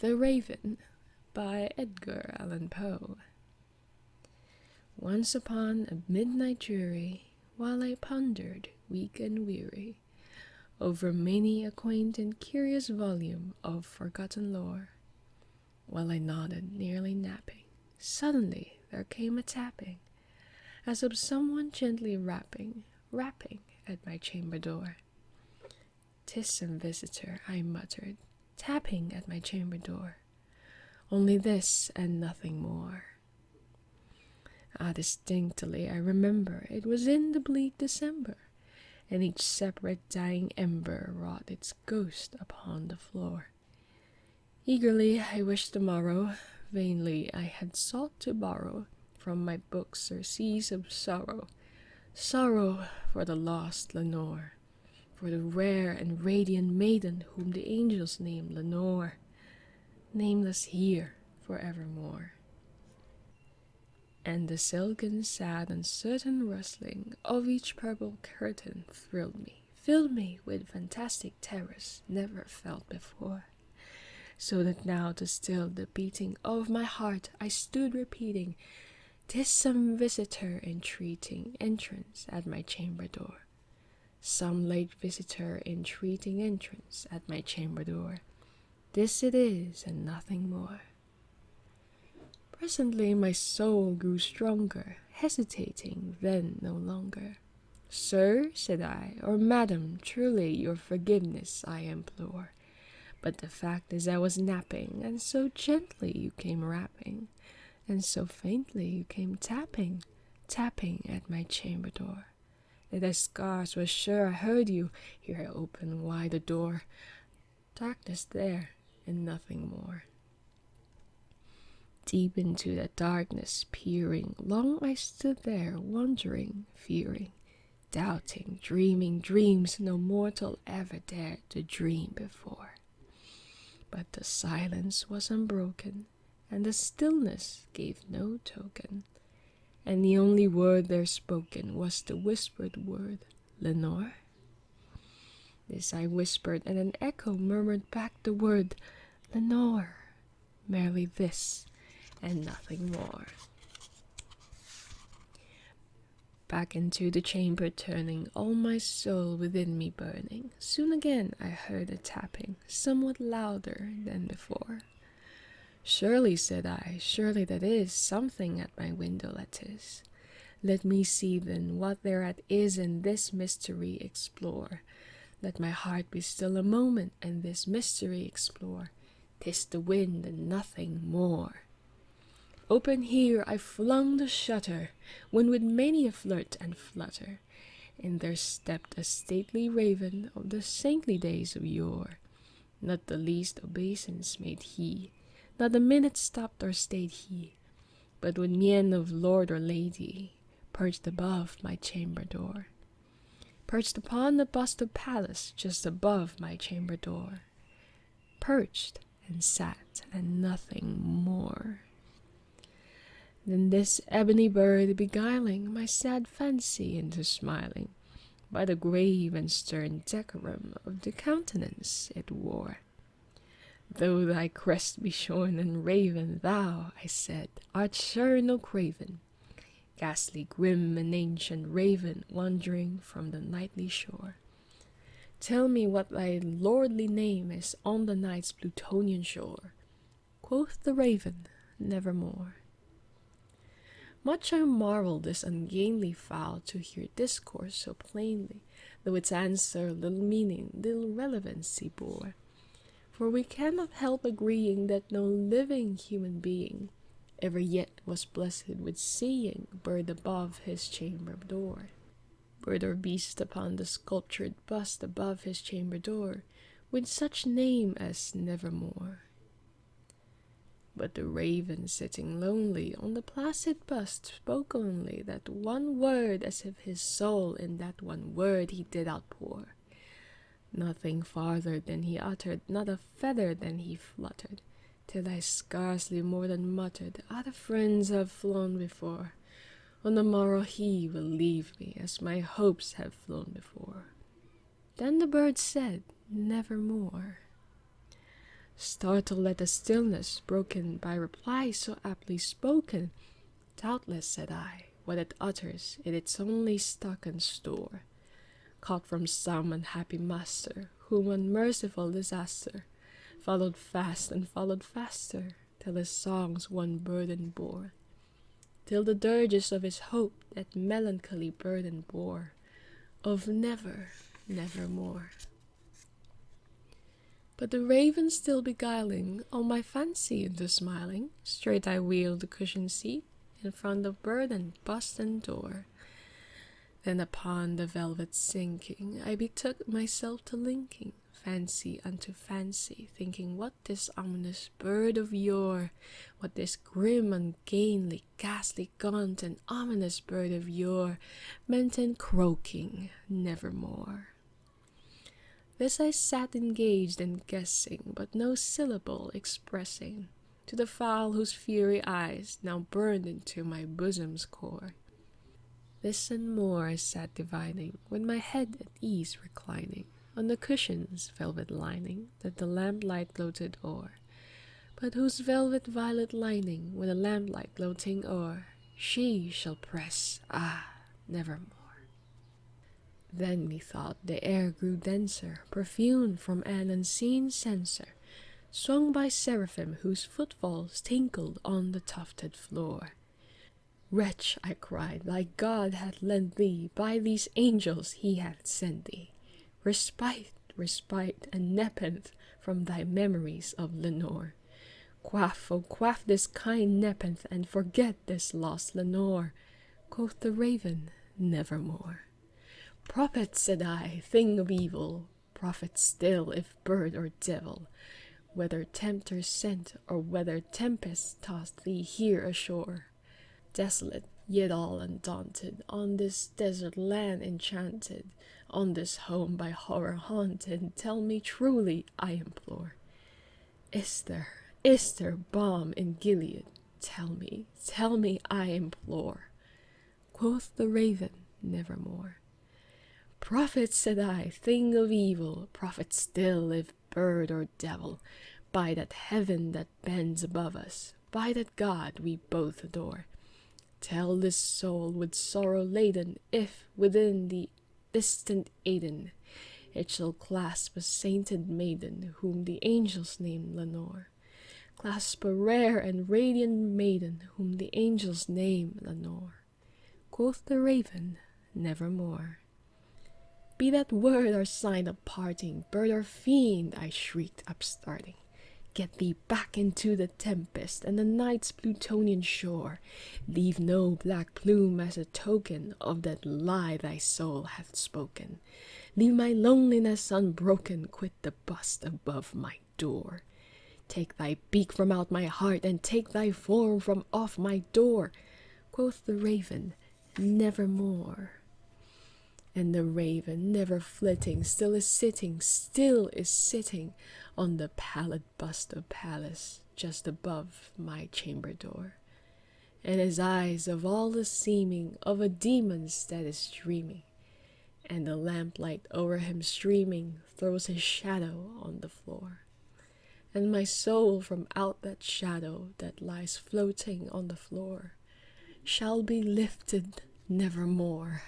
The Raven by Edgar Allan Poe. Once upon a midnight dreary, while I pondered, weak and weary, over many a quaint and curious volume of forgotten lore, while I nodded, nearly napping, suddenly there came a tapping, as of someone gently rapping at my chamber door. "'Tis some visitor," I muttered, tapping at my chamber door. "Only this and nothing more." Distinctly I remember it was in the bleak December, and each separate dying ember wrought its ghost upon the floor. Eagerly I wished the morrow, vainly I had sought to borrow from my books surcease of sorrow, sorrow for the lost Lenore, for the rare and radiant maiden whom the angels named Lenore, nameless here forevermore. And the silken, sad, uncertain rustling of each purple curtain thrilled me, filled me with fantastic terrors never felt before, so that now to still the beating of my heart I stood repeating, "'Tis some visitor entreating entrance at my chamber door. Some late visitor entreating entrance at my chamber door. This it is and nothing more." Presently my soul grew stronger, hesitating then no longer. "Sir," said I, "or madam, truly your forgiveness I implore. But the fact is I was napping, and so gently you came rapping, and so faintly you came tapping, tapping at my chamber door, that I scarce was sure I heard you. Here I opened wide the door. Darkness there, and nothing more." Deep into that darkness peering, long I stood there, wondering, fearing, doubting, dreaming dreams no mortal ever dared to dream before. But the silence was unbroken, and the stillness gave no token, and the only word there spoken was the whispered word, "Lenore?" This I whispered, and an echo murmured back the word, "Lenore," merely this and nothing more. Back into the chamber turning, all my soul within me burning, soon again I heard a tapping, somewhat louder than before. "Surely," said I, "surely that is something at my window lattice. Let me see then what thereat is, and this mystery explore. Let my heart be still a moment, and this mystery explore. 'Tis the wind and nothing more." Open here I flung the shutter, when with many a flirt and flutter, in there stepped a stately raven of the saintly days of yore. Not the least obeisance made he, not a minute stopped or stayed he, but with mien of lord or lady, perched above my chamber door, perched upon the bust of Pallas just above my chamber door, perched and sat and nothing more. Then this ebony bird beguiling my sad fancy into smiling, by the grave and stern decorum of the countenance it wore. "Though thy crest be shorn and raven, thou," I said, "art sure no craven, ghastly, grim, and ancient raven, wandering from the nightly shore. Tell me what thy lordly name is on the night's Plutonian shore." Quoth the raven, "Nevermore." Much I marveled this ungainly fowl to hear discourse so plainly, though its answer little meaning, little relevancy bore. For we cannot help agreeing that no living human being ever yet was blessed with seeing bird above his chamber door, bird or beast upon the sculptured bust above his chamber door, with such name as Nevermore. But the raven sitting lonely on the placid bust spoke only that one word, as if his soul in that one word he did outpour. Nothing farther than he uttered, not a feather than he fluttered, till I scarcely more than muttered, "Other friends have flown before. On the morrow he will leave me, as my hopes have flown before." Then the bird said, "Nevermore." startled at the stillness broken by reply so aptly spoken. Doubtless, said I, what it utters is its only stock and store, caught from some unhappy master, whom unmerciful disaster followed fast and followed faster, till his songs one burden bore, till the dirges of his hope that melancholy burden bore, of never, nevermore. But the raven still beguiling all my fancy into smiling, straight I wheeled the cushioned seat in front of bird and bust and door. Then upon the velvet sinking, I betook myself to linking fancy unto fancy, thinking what this ominous bird of yore, what this grim, ungainly, ghastly, gaunt, and ominous bird of yore meant in croaking nevermore. This I sat engaged in guessing, but no syllable expressing to the fowl whose fiery eyes now burned into my bosom's core. This and more I sat divining, with my head at ease reclining on the cushion's velvet lining that the lamplight gloated o'er, but whose velvet violet lining with the lamplight gloating o'er she shall press, nevermore. Then methought the air grew denser, perfumed from an unseen censer, swung by seraphim whose footfalls tinkled on the tufted floor. Wretch, I cried, thy God hath lent thee, by these angels he hath sent thee, respite, respite, and nepenthe from thy memories of Lenore. Quaff, oh quaff this kind nepenthe, and forget this lost Lenore. Quoth the raven, nevermore. Prophet, said I, thing of evil, prophet still, if bird or devil, whether tempter sent, or whether tempest tossed thee here ashore. Desolate, yet all undaunted, on this desert land enchanted, on this home by horror haunted, tell me truly, I implore, is there balm in Gilead? Tell me, I implore. Quoth the raven, nevermore. Prophet, said I, thing of evil, prophet still, if bird or devil, by that heaven that bends above us, by that God we both adore, tell this soul with sorrow laden, if within the distant Aidenn it shall clasp a sainted maiden, whom the angels name Lenore, clasp a rare and radiant maiden, whom the angels name Lenore. Quoth the raven, nevermore. Be that word or sign of parting, bird or fiend, I shrieked, upstarting. Get thee back into the tempest and the night's Plutonian shore. Leave no black plume as a token of that lie thy soul hath spoken. Leave my loneliness unbroken, quit the bust above my door. Take thy beak from out my heart, and take thy form from off my door. Quoth the raven, nevermore. And the raven, never flitting, still is sitting on the pallid bust of Pallas, just above my chamber door. And his eyes of all the seeming of a demon's that is dreaming, and the lamplight o'er him streaming throws his shadow on the floor. And my soul from out that shadow that lies floating on the floor shall be lifted nevermore.